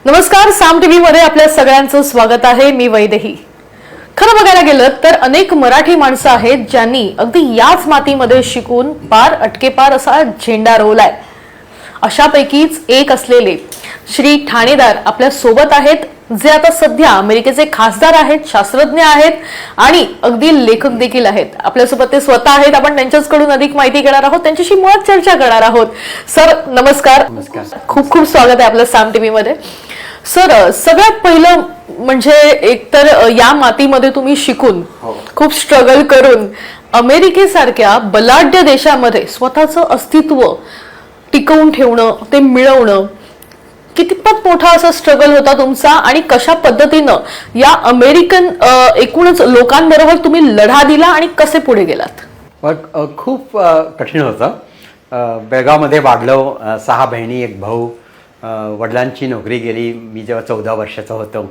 नमस्कार, साम टीव्ही मध्ये आपल्या सगळ्यांचं स्वागत आहे. मी वैदेही. खरं बघायला गेलं तर अनेक मराठी माणसं आहेत ज्यांनी अगदी याच मातीमध्ये शिकून पार अटकेपार असा झेंडा रोवलाय. अशापैकीच एक असलेले श्री ठाणेदार आपल्या सोबत आहेत, जे आता सध्या अमेरिकेचे खासदार आहेत, शास्त्रज्ञ आहेत आणि अगदी लेखक देखील आहेत. आपल्यासोबत ते स्वतः आहेत. आपण त्यांच्याकडून अधिक माहिती घेणार आहोत, त्यांच्याशी मुळात चर्चा करणार आहोत. सर नमस्कार. खूप खूप स्वागत आहे आपलं साम टीव्ही मध्ये. सर, सगळ्यात पहिलं म्हणजे एकतर या मातीमध्ये तुम्ही शिकून खूप स्ट्रगल करून अमेरिकेसारख्या बलाढ्य देशामध्ये स्वतःचं अस्तित्व टिकवून ठेवणं, ते मिळवणं कितपत मोठा असा स्ट्रगल होता तुमचा आणि कशा पद्धतीनं या अमेरिकन एकूणच लोकांबरोबर तुम्ही लढा दिला आणि कसे पुढे गेलात? खूप कठीण होतं. बेळगावमध्ये वाढलो, 6 बहिणी, 1 भाऊ. वडिलांची नोकरी गेली. मी जेव्हा 14 वर्षाचा होतो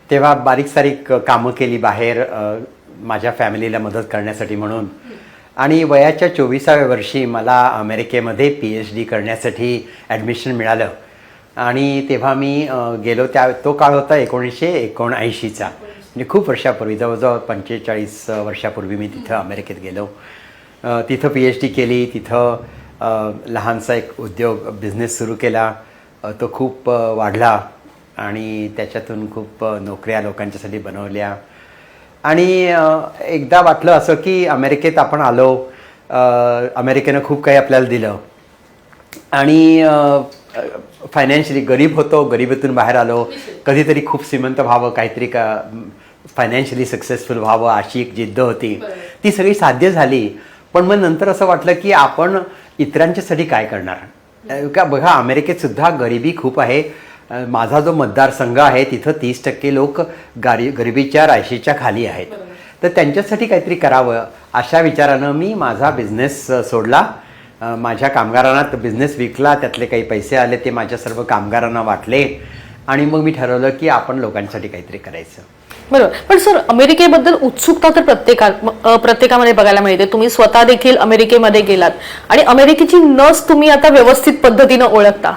तेव्हा बारीक सारीक कामं केली बाहेर माझ्या फॅमिलीला मदत करण्यासाठी म्हणून. आणि वयाच्या 24व्या वर्षी मला अमेरिकेमध्ये PhD करण्यासाठी ॲडमिशन मिळालं. आणि तेव्हा मी गेलो. तो काळ होता 1979चा, म्हणजे खूप वर्षापूर्वी, जवळजवळ 45 वर्षापूर्वी मी तिथं अमेरिकेत गेलो. तिथं PhD केली. तिथं लहानसा एक बिझनेस सुरू केला. तो खूप वाढला आणि त्याच्यातून खूप नोकऱ्या लोकांच्यासाठी बनवल्या. आणि एकदा वाटलं असं की अमेरिकेत आपण आलो, अमेरिकेनं खूप काही आपल्याला दिलं आणि फायनान्शियली गरीब होतो, गरिबीतून बाहेर आलो. कधीतरी खूप श्रीमंत व्हावं, काहीतरी फायनान्शियली सक्सेसफुल व्हावं अशी एक जिद्द होती. ती सगळी साध्य झाली. पण मग नंतर असं वाटलं की आपण इतरांच्यासाठी काय करणार. का बघा, अमेरिकेत सुद्धा गरिबी खूप आहे. माझा जो मतदारसंघ आहे तिथं 30% लोक गरिबीच्या राशीच्या खाली आहेत. तर त्यांच्यासाठी काहीतरी करावं अशा विचारानं मी माझा बिझनेस सोडला. माझ्या कामगारांना बिझनेस विकला. त्यातले काही पैसे आले ते माझ्या सर्व कामगारांना वाटले आणि मग मी ठरवलं की आपण लोकांसाठी काहीतरी करायचं. बरोबर. पण सर, अमेरिकेबद्दल उत्सुकता तर प्रत्येकामध्ये बघायला मिळते. तुम्ही स्वतः देखील अमेरिकेमध्ये गेलात आणि अमेरिकेची नस तुम्ही आता व्यवस्थित पद्धतीनं ओळखता.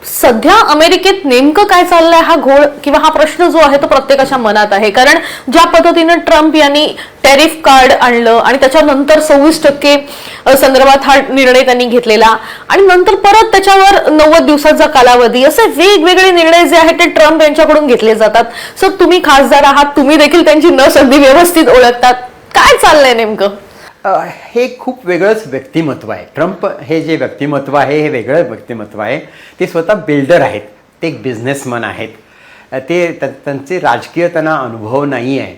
सध्या अमेरिकेत नेमकं काय चाललंय हा घोळ किंवा हा प्रश्न जो आहे तो प्रत्येकाच्या मनात आहे. कारण ज्या पद्धतीनं ट्रम्प यांनी टॅरिफ कार्ड आणलं आणि त्याच्यानंतर 26% संदर्भात हा निर्णय त्यांनी घेतलेला आणि नंतर परत त्याच्यावर 90 दिवसाचा कालावधी, असे वेगवेगळे निर्णय जे आहेत ते ट्रम्प यांच्याकडून घेतले जातात. सर, तुम्ही खासदार आहात, तुम्ही देखील त्यांची नस अगदी व्यवस्थित ओळखतात. काय चाललंय नेमकं? हे खूप वेगळंच व्यक्तिमत्व आहे. ट्रम्प हे जे व्यक्तिमत्व आहे हे वेगळं व्यक्तिमत्व आहे. ते स्वतः बिल्डर आहेत, ते एक बिझनेसमन आहेत. त्यांचे राजकीय त्यांना अनुभव नाही आहे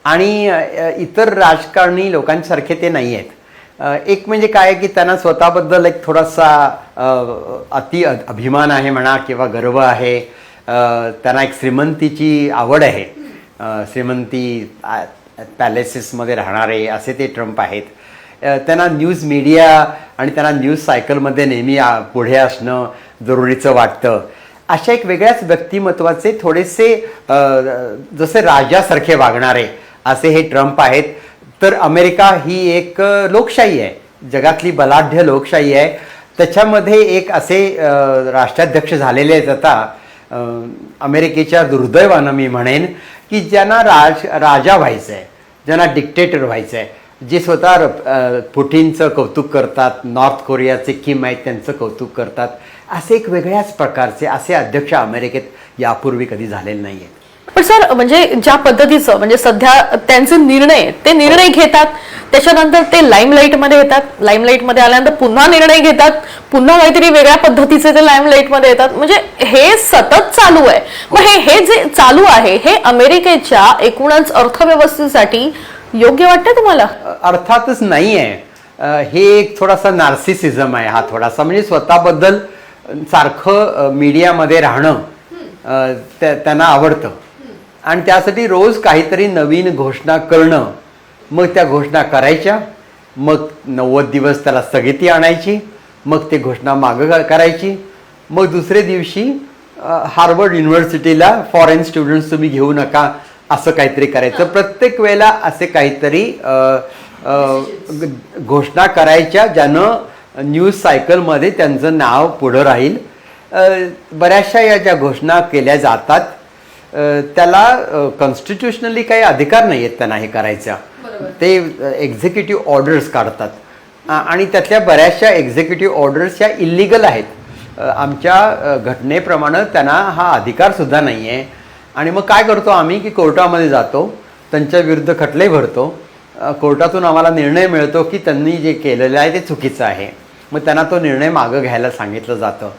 आणि इतर राजकारणी लोकांसारखे ते नाही आहेत. एक म्हणजे काय की त्यांना स्वतःबद्दल एक थोडासा अभिमान आहे म्हणा किंवा गर्व आहे. त्यांना एक श्रीमंतीची आवड आहे. श्रीमंती पॅलेसेसमध्ये राहणारे असे ते ट्रम्प आहेत. त्यांना न्यूज मीडिया आणि त्यांना न्यूज सायकलमध्ये नेहमी पुढे असणं जरुरीचं वाटतं. अशा एक वेगळ्याच व्यक्तिमत्वाचे थोडेसे जसे राजासारखे वागणारे असे हे ट्रम्प आहेत. तर अमेरिका ही एक लोकशाही आहे, जगातली बलाढ्य लोकशाही आहे. त्याच्यामध्ये एक असे राष्ट्राध्यक्ष झालेले आहेत आता अमेरिकेच्या दुर्दैवानं मी म्हणेन की ज्यांना राजा व्हायचं आहे, ज्यांना डिक्टेटर व्हायचं आहे, जे स्वतः पुटिनचं कौतुक करतात, नॉर्थ कोरियाचे किम आहेत त्यांचं कौतुक करतात. असे एक वेगळ्याच प्रकारचे असे अध्यक्ष अमेरिकेत यापूर्वी कधी झालेले नाही आहेत. पण सर, म्हणजे ज्या पद्धतीचं म्हणजे सध्या त्यांचे निर्णय घेतात, त्याच्यानंतर ते लाईमलाईटमध्ये येतात, लाईमलाईटमध्ये आल्यानंतर पुन्हा निर्णय घेतात, पुन्हा काहीतरी वेगळ्या पद्धतीचे ते लाईमलाईटमध्ये येतात. म्हणजे हे सतत चालू आहे. मग हे जे चालू आहे हे अमेरिकेच्या एकूणच अर्थव्यवस्थेसाठी योग्य वाटतं तुम्हाला? अर्थातच नाही आहे. हे एक थोडासा नार्सिसिझम आहे. हा थोडासा म्हणजे स्वतःबद्दल सारखं मीडियामध्ये राहणं त्यांना आवडतं आणि त्यासाठी रोज काहीतरी नवीन घोषणा करणं, मग त्या घोषणा करायच्या, मग 90 दिवस त्याला स्थगिती आणायची, मग ते घोषणा मागं करायची, मग दुसऱ्या दिवशी हार्वर्ड युनिव्हर्सिटीला फॉरेन स्टुडंट्स तुम्ही घेऊ नका असं काहीतरी करायचं. प्रत्येक वेळेला असे काहीतरी घोषणा करायच्या ज्यानं न्यूज सायकलमध्ये त्यांचं नाव पुढं राहील बऱ्याचशा या ज्या घोषणा केल्या जातात त्याला कॉन्स्टिट्युशनली काही अधिकार नाही आहेत त्यांना हे करायचा. ते एक्झिक्युटिव्ह ऑर्डर्स काढतात आणि त्यातल्या बऱ्याचशा एक्झिक्युटिव्ह ऑर्डर्स या इल्लिगल आहेत. आमच्या घटनेप्रमाणे त्यांना हा अधिकारसुद्धा नाही आहे. आणि मग काय करतो आम्ही की कोर्टामध्ये जातो, त्यांच्या विरुद्ध खटले भरतो. कोर्टातून आम्हाला निर्णय मिळतो की त्यांनी जे केलेलं आहे ते चुकीचं आहे. मग त्यांना तो निर्णय मागं घ्यायला सांगितलं जातं.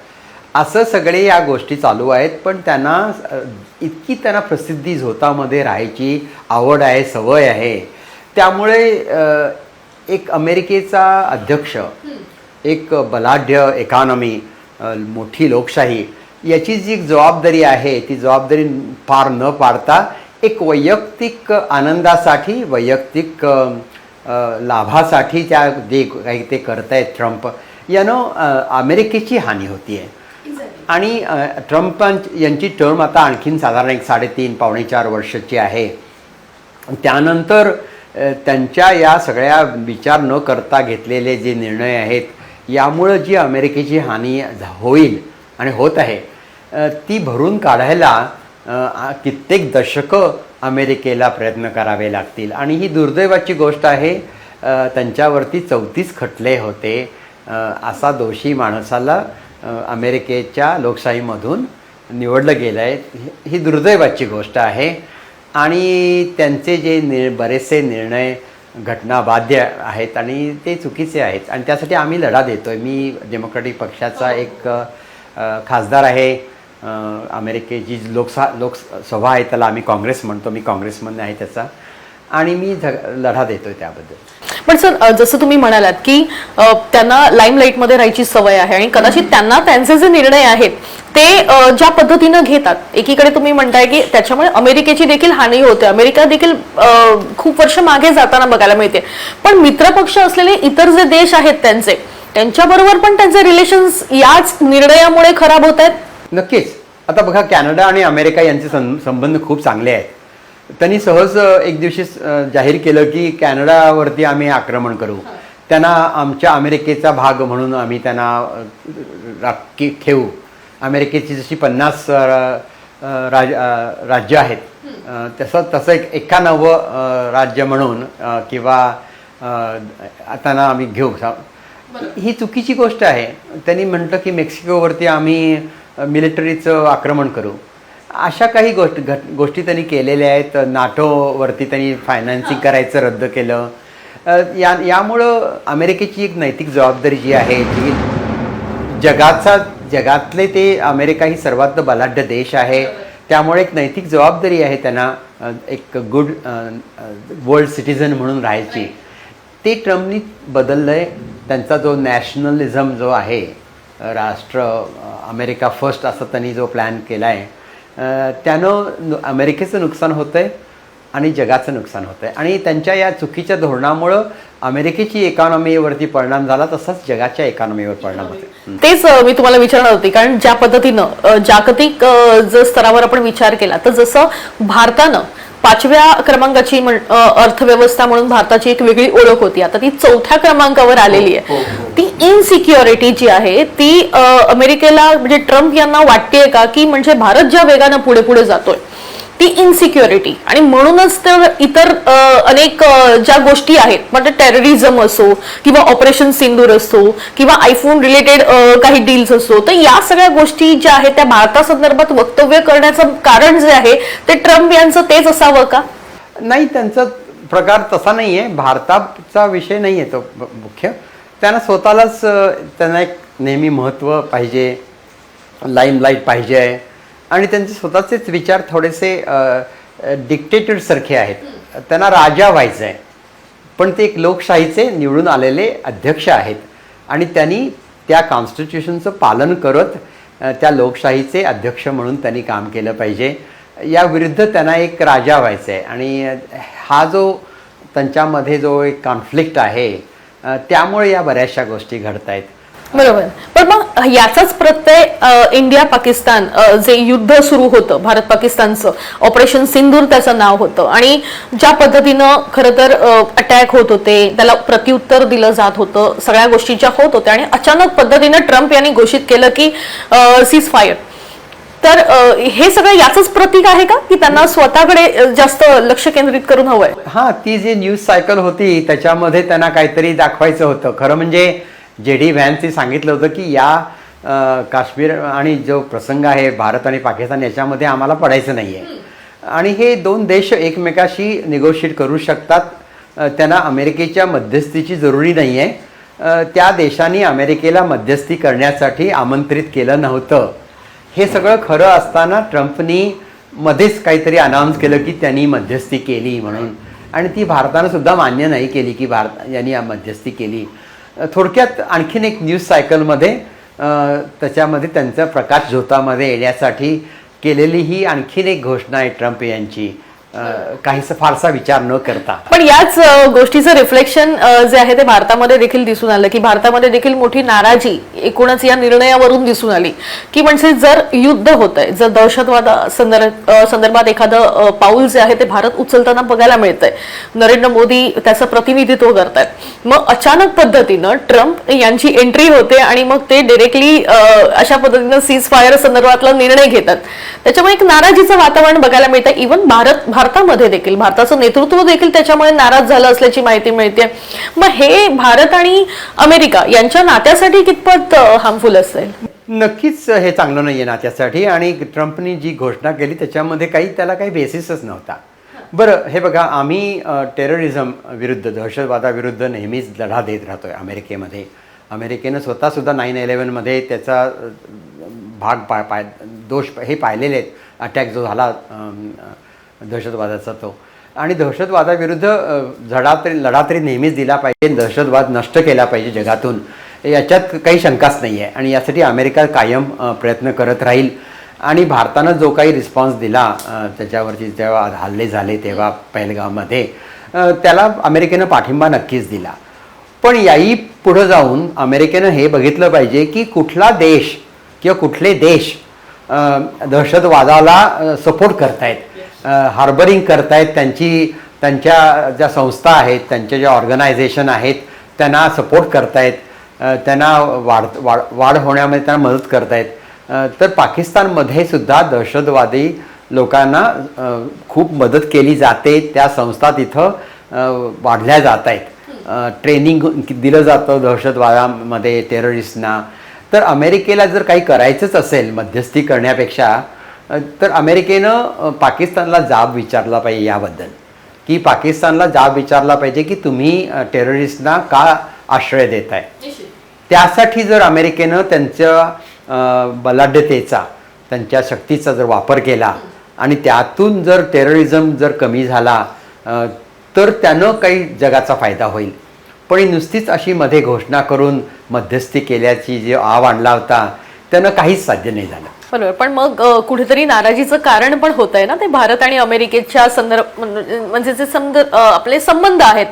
असं सगळे या गोष्टी चालू आहेत. पण त्यांना इतकी त्यांना प्रसिद्धी झोतामध्ये राहायची आवड आहे, सवय आहे. त्यामुळे एक अमेरिकेचा अध्यक्ष, एक बलाढ्य इकॉनॉमी, मोठी लोकशाही, याची जी जबाबदारी आहे ती जबाबदारी पार न पाडता एक वैयक्तिक आनंदासाठी, वैयक्तिक लाभासाठी त्या जे काही ते करतायत ट्रम्प यानं अमेरिकेची हानी होती आहे. आणि ट्रम्प यांची टर्म आता आणखीन साधारण 3.5-4 वर्षाची आहे. त्यानंतर त्यांच्या या सगळ्या विचार न करता घेतलेले जे निर्णय आहेत यामुळं जी अमेरिकेची हानी होईल आणि होत आहे ती भरून काढायला कित्येक दशकं अमेरिकेला प्रयत्न करावे लागतील. आणि ही दुर्दैवाची गोष्ट आहे. त्यांच्यावरती 34 खटले होते. असा दोषी माणसाला अमेरिकेच्या लोकशाहीमधून निवडलं गेलं आहे. ही दुर्दैवाची गोष्ट आहे. आणि त्यांचे जे बरेचसे निर्णय घटनाबाह्य आहेत आणि ते चुकीचे आहेत. आणि त्यासाठी आम्ही लढा देतो आहे. मी डेमोक्रॅटिक पक्षाचा एक खासदार आहे. अमेरिकेची लोकसभा आहे त्याला आम्ही काँग्रेस म्हणतो. मी काँग्रेसमन आहे त्याचा. आणि मी लढा देतोय त्याबद्दल. पण सर, जसं तुम्ही म्हणालात की त्यांना लाईमलाईटमध्ये राहायची सवय आहे आणि कदाचित त्यांना त्यांचे जे निर्णय आहेत ते ज्या पद्धतीनं घेतात, एकीकडे तुम्ही म्हणताय की त्याच्यामुळे अमेरिकेची देखील हानी होते, अमेरिका देखील खूप वर्ष मागे जाताना बघायला मिळते. पण मित्रपक्ष असलेले इतर जे देश आहेत त्यांच्याबरोबर पण त्यांचे रिलेशन्स याच निर्णयामुळे खराब होत आहेत. नक्कीच. आता बघा, कॅनडा आणि अमेरिका यांचे संबंध खूप चांगले आहेत. त्यांनी सहज एक दिवशी जाहीर केलं की कॅनडावरती आम्ही आक्रमण करू. त्यांना आमच्या अमेरिकेचा भाग म्हणून आम्ही त्यांना ठेवू. अमेरिकेची जशी 50 राज्य आहेत तसं एक 91 राज्य म्हणून किंवा त्यांना आम्ही घेऊ. ही चुकीची गोष्ट आहे. त्यांनी म्हटलं की मेक्सिकोवरती आम्ही मिलिटरीचं आक्रमण करू. अशा काही गोष्टी त्यांनी केलेल्या आहेत. नाटोवरती त्यांनी फायनान्सिंग करायचं रद्द केलं. यामुळं अमेरिकेची एक नैतिक जबाबदारी जी आहे जी जगातले ते अमेरिका ही सर्वात बलाढ्य देश आहे. त्यामुळे एक नैतिक जबाबदारी आहे त्यांना एक गुड वर्ल्ड सिटिझन म्हणून राहायची. ते ट्रम्पनी बदललं आहे. त्यांचा जो नॅशनलिझम जो आहे, राष्ट्र अमेरिका फर्स्ट असं त्यांनी जो प्लॅन केला आहे त्यानं अमेरिकेचं नुकसान होतं आहे आणि जगाचं नुकसान होतं आहे. आणि त्यांच्या या चुकीच्या धोरणामुळं अमेरिकेची इकॉनॉमीवरती परिणाम झाला, तसाच जगाच्या इकॉनॉमीवर परिणाम होतो. तेच मी तुम्हाला विचारणार होती. कारण ज्या पद्धतीनं जागतिक जर स्तरावर आपण विचार केला तर जसं भारतानं 5व्या क्रमांकाची अर्थव्यवस्था म्हणून भारताची एक वेगळी ओळख होती, आता ती 4थ्या क्रमांकावर आलेली आहे. ती इनसिक्युरिटी जी आहे ती अमेरिकेला म्हणजे ट्रम्प यांना वाटतेय का की म्हणजे भारत ज्या वेगानं पुढे पुढे जातोय ती इनसिक्युरिटी, आणि म्हणूनच तर इतर अनेक ज्या गोष्टी आहेत, म्हणजे टेररिझम असो किंवा ऑपरेशन सिंदूर असो किंवा आयफोन रिलेटेड काही डील्स असो, तर या सगळ्या गोष्टी ज्या आहेत त्या भारतासंदर्भात वक्तव्य करण्याचं कारण जे आहे ते ट्रम्प यांचं तेच असावं का? नाही, त्यांचा प्रकार तसा नाही आहे. भारताचा विषय नाही आहे तो मुख्य. त्यांना स्वतःलाच त्यांना एक नेहमी महत्त्व पाहिजे, लाईमलाईट पाहिजे आहे. आणि त्यांचे स्वतःचेच विचार थोडेसे डिक्टेटरसारखे आहेत. त्यांना राजा व्हायचं आहे. पण ते एक लोकशाहीचे निवडून आलेले अध्यक्ष आहेत आणि त्यांनी त्या कॉन्स्टिट्यूशनचं पालन करत त्या लोकशाहीचे अध्यक्ष म्हणून त्यांनी काम केलं पाहिजे. या विरुद्ध त्यांना एक राजा व्हायचं आहे. आणि हा जो त्यांच्यामध्ये जो एक कॉन्फ्लिक्ट आहे त्यामुळे या बऱ्याचशा गोष्टी घडत आहेत. बरोबर. पण मग याचाच प्रत्यय इंडिया पाकिस्तान जे युद्ध सुरू होतं भारत पाकिस्तानचं, ऑपरेशन सिंदूर त्याचं नाव होतं, आणि ज्या पद्धतीनं खरं तर अटॅक होत होते, त्याला प्रत्युत्तर दिलं जात होतं, सगळ्या गोष्टी ज्या होत होत्या, आणि अचानक पद्धतीनं ट्रम्प यांनी घोषित केलं की सीज फायर. तर हे सगळं याचंच प्रतीक आहे का की त्यांना स्वतःकडे जास्त लक्ष केंद्रित करून हवंय? हा, ती जी न्यूज सायकल होती त्याच्यामध्ये त्यांना काहीतरी दाखवायचं होतं. खरं म्हणजे JD व्हॅन्सनी सांगितलं होतं की या काश्मीर आणि जो प्रसंग आहे भारत आणि पाकिस्तान याच्यामध्ये आम्हाला पडायचं नाही आहे, आणि हे दोन देश एकमेकाशी निगोशिएट करू शकतात. त्यांना अमेरिकेच्या मध्यस्थीची जरुरी नाही आहे. त्या देशांनी अमेरिकेला मध्यस्थी करण्यासाठी आमंत्रित केलं नव्हतं. हे सगळं खरं असताना ट्रम्पनी मध्येच काहीतरी अनाऊन्स केलं की त्यांनी मध्यस्थी केली म्हणून, आणि ती भारतानं सुद्धा मान्य नाही केली की भारत यांनी मध्यस्थी केली. थोडक्यात आणखीन एक न्यूज सायकलमध्ये त्याच्यामध्ये त्यांचा प्रकाश झोतामध्ये येण्यासाठी केलेली ही आणखीन एक घोषणा आहे ट्रम्प यांची, काहीसा फारसा विचार न करता. पण याच गोष्टीचं रिफ्लेक्शन जे आहे ते भारतामध्ये देखील दिसून आलं की भारतामध्ये देखील मोठी नाराजी एकूणच या निर्णयावरून दिसून आली की म्हणजे जर युद्ध होतंय, जर दहशतवाद संदर्भात एखादं पाऊल जे आहे ते भारत उचलताना बघायला मिळतंय, नरेंद्र मोदी त्याचं प्रतिनिधित्व करतायत, मग अचानक पद्धतीनं ट्रम्प यांची एंट्री होते आणि मग ते डायरेक्टली अशा पद्धतीनं सीज फायर संदर्भातला निर्णय घेतात. त्याच्यामुळे एक नाराजीचं वातावरण बघायला मिळतं. इव्हन भारतामध्ये देखील भारताचं नेतृत्व देखील त्याच्यामुळे नाराज झालं असल्याची माहिती मिळते. मग हे भारत आणि अमेरिका यांच्या नात्यासाठी कितपत हार्मफुल असेल? नक्कीच हे चांगलं नाही आहे नात्यासाठी, आणि ट्रम्पनी जी घोषणा केली त्याच्यामध्ये त्याला काही बेसिसच नव्हता. बरं, हे बघा, आम्ही टेररिझम विरुद्ध, दहशतवादाविरुद्ध नेहमीच लढा देत राहतोय अमेरिकेमध्ये. अमेरिकेनं स्वतःसुद्धा 9/11मध्ये त्याचा भाग दोष हे पाहिलेले आहेत. अटॅक जो झाला दहशतवादाचा तो, आणि दहशतवादाविरुद्ध लढा तरी नेहमीच दिला पाहिजे. दहशतवाद नष्ट केला पाहिजे जगातून, याच्यात काही शंकाच नाही आहे, आणि यासाठी अमेरिका कायम प्रयत्न करत राहील. आणि भारतानं जो काही रिस्पॉन्स दिला त्याच्यावरती जेव्हा हल्ले झाले तेव्हा पहलगाममध्ये, त्याला अमेरिकेनं पाठिंबा नक्कीच दिला. पण याही पुढं जाऊन अमेरिकेनं हे बघितलं पाहिजे की कुठला देश किंवा कुठले देश दहशतवादाला सपोर्ट करतायत, हार्बरिंग करतायत, त्यांच्या ज्या संस्था आहेत, त्यांच्या ज्या ऑर्गनायझेशन आहेत त्यांना सपोर्ट करतायत, त्यांना वाढ होण्यामध्ये त्यांना मदत करतायत. तर पाकिस्तानमध्ये सुद्धा दहशतवादी लोकांना खूप मदत केली जाते. त्या संस्था तिथं वाढल्या जात आहेत, ट्रेनिंग दिलं जातं दहशतवादामध्ये टेररिस्टना. तर अमेरिकेला जर काही करायचंच असेल मध्यस्थी करण्यापेक्षा, तर अमेरिकेनं पाकिस्तानला जाब विचारला पाहिजे याबद्दल, की पाकिस्तानला जाब विचारला पाहिजे की तुम्ही टेररिस्टना का आश्रय देताय. त्यासाठी जर अमेरिकेनं त्यांच्या बलाढ्यतेचा, त्यांच्या शक्तीचा जर वापर केला आणि त्यातून जर टेररिझम जर कमी झाला, तर त्यानं काही जगाचा फायदा होईल. पण नुसतीच अशी मध्ये घोषणा करून मध्यस्थी केल्याची जे आव आणला होता त्यानं काहीच साध्य नाही झालं. बरोबर. पण मग कुठेतरी नाराजीचं कारण पण होत आहे ना ते भारत आणि अमेरिकेच्या म्हणजे जे आपले संबंध आहेत,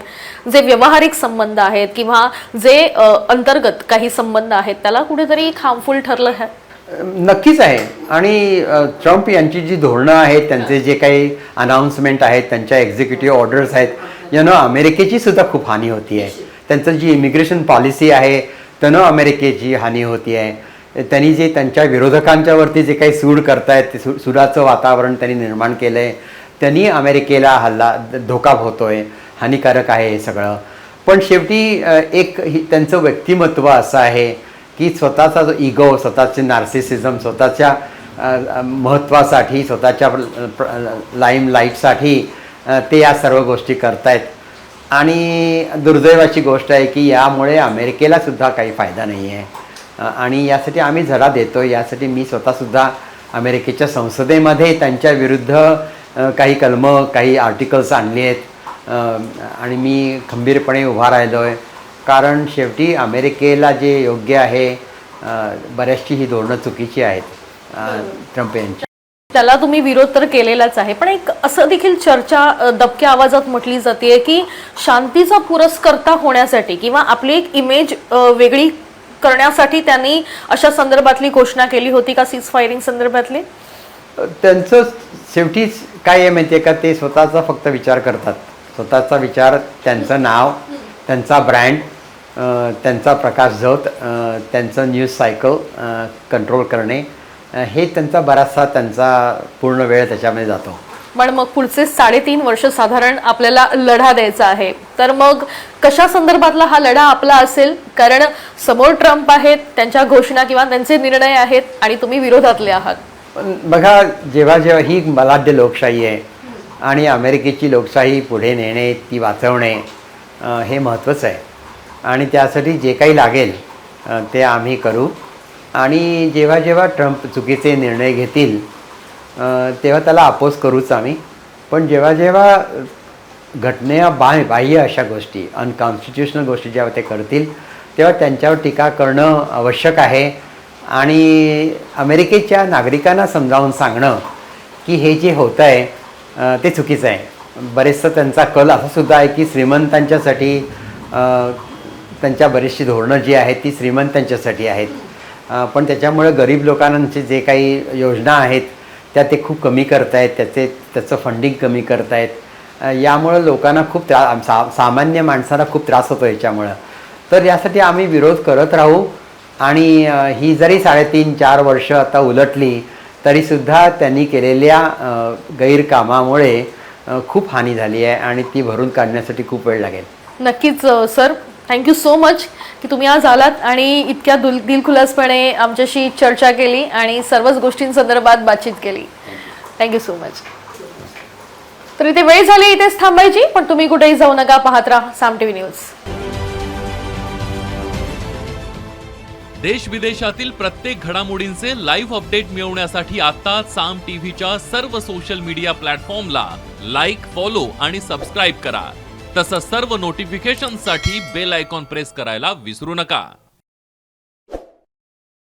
जे व्यावहारिक संबंध आहेत किंवा जे अंतर्गत काही संबंध आहेत, त्याला कुठेतरी हार्मफुल ठरलं आहे. नक्कीच आहे. आणि ट्रम्प यांची जी धोरणं आहेत, त्यांचे जे काही अनाऊन्समेंट आहेत, त्यांच्या एक्झिक्युटिव्ह ऑर्डर्स आहेत, यानं अमेरिकेची सुद्धा खूप हानी होती आहे. त्यांचं जी इमिग्रेशन पॉलिसी आहे त्यानं अमेरिकेची हानी होती आहे. त्यांनी जे त्यांच्या विरोधकांच्यावरती जे काही सूड करतायत, ते सुडाचं वातावरण त्यांनी निर्माण केलं आहे, त्यांनी अमेरिकेला धोका होतोय, हानिकारक आहे हे सगळं. पण शेवटी त्यांचं व्यक्तिमत्व असं आहे की स्वतःचा जो इगो, स्वतःचे नार्सिसिझम, स्वतःच्या महत्त्वासाठी, स्वतःच्या लाईमलाईटसाठी ते या सर्व गोष्टी करतायत. आणि दुर्दैवाची गोष्ट आहे की यामुळे अमेरिकेला सुद्धा काही फायदा नाही आहे. आणि यासाठी आम्ही झडा देतो. यासाठी मी स्वतःसुद्धा अमेरिकेच्या संसदेमध्ये त्यांच्या विरुद्ध काही कलमं, काही आर्टिकल्स आणली आहेत, आणि मी खंबीरपणे उभा राहिलो आहे. कारण शेवटी अमेरिकेला जे योग्य आहे, बऱ्याचशी ही धोरणं चुकीची आहेत ट्रम्प यांची. त्याला तुम्ही विरोध तर केलेलाच आहे, पण एक असं देखील चर्चा दबक्या आवाजात म्हटली जाते की शांतीचा पुरस्कर्ता होण्यासाठी किंवा आपली एक इमेज वेगळी करण्यासाठी त्यांनी अशा संदर्भातली घोषणा केली होती का, सीज फायरिंग संदर्भातली? त्यांचं शेवटी काय आहे माहिती आहे का, ते स्वतःचा फक्त विचार करतात. स्वतःचा विचार, त्यांचं नाव, त्यांचा ब्रँड, त्यांचा प्रकाश झोत, त्यांचं न्यूज सायकल कंट्रोल करणे, हे त्यांचा बराचसा त्यांचा पूर्ण वेळ त्याच्यामध्ये जातो. पण मग पुढचे 3.5 वर्ष साधारण आपल्याला लढा द्यायचा आहे, तर मग कशा संदर्भातला हा लढा आपला असेल? कारण समोर ट्रम्प आहेत, त्यांच्या घोषणा किंवा त्यांचे निर्णय आहेत आणि तुम्ही विरोधातले आहात. पण बघा, जेव्हा जेव्हा ही बलाढ्य लोकशाही आहे आणि अमेरिकेची लोकशाही पुढे नेणे, ती वाचवणे, हे महत्त्वाचं आहे. आणि त्यासाठी जे काही लागेल ते आम्ही करू. आणि जेव्हा जेव्हा ट्रम्प चुकीचे निर्णय घेतील तेव्हा त्याला अपोज करूच आम्ही. पण जेव्हा जेव्हा घटनेला बाह्य अशा गोष्टी, अनकॉन्स्टिट्युशनल गोष्टी जेव्हा ते करतील तेव्हा त्यांच्यावर टीका करणं आवश्यक आहे. आणि अमेरिकेच्या नागरिकांना समजावून सांगणं की हे जे होतं आहे ते चुकीचं आहे. बरेचसं त्यांचा कल असा सुद्धा आहे की श्रीमंतांच्यासाठी त्यांच्या बरीचशी धोरणं जी आहेत ती श्रीमंतांच्यासाठी आहेत. पण त्याच्यामुळे गरीब लोकांचे जे काही योजना आहेत त्या ते खूप कमी करतायत, त्याचं फंडिंग कमी करतायत. यामुळं लोकांना खूप सामान्य माणसाला खूप त्रास होतो याच्यामुळं. तर यासाठी आम्ही विरोध करत राहू. आणि ही जरी 3.5-4 वर्ष आता उलटली तरीसुद्धा त्यांनी केलेल्या गैरकामामुळे खूप हानी झाली आहे आणि ती भरून काढण्यासाठी खूप वेळ लागेल. नक्कीच सर, थँक्यू सो मच की तुम्ही आज आलात आणि इतक्या दिलखुलासपणे आमच्याशी चर्चा केली आणि सर्वच गोष्टींसंदर्भात बातचीत केली. Thank you so much. तर इथे वेळ झाली इथेच थांबायची, पण तुम्ही कुठेही जाऊ नका, पाहत राहा साम टीव्ही न्यूज. देश विदेशातील प्रत्येक घडामोडींचे लाईव्ह अपडेट मिळवण्यासाठी आता साम टीव्हीच्या सर्व सोशल मीडिया प्लॅटफॉर्मला लाईक, फॉलो आणि सबस्क्राईब करा. तसंच सर्व नोटिफिकेशनसाठी बेल आयकॉन प्रेस करायला विसरू नका.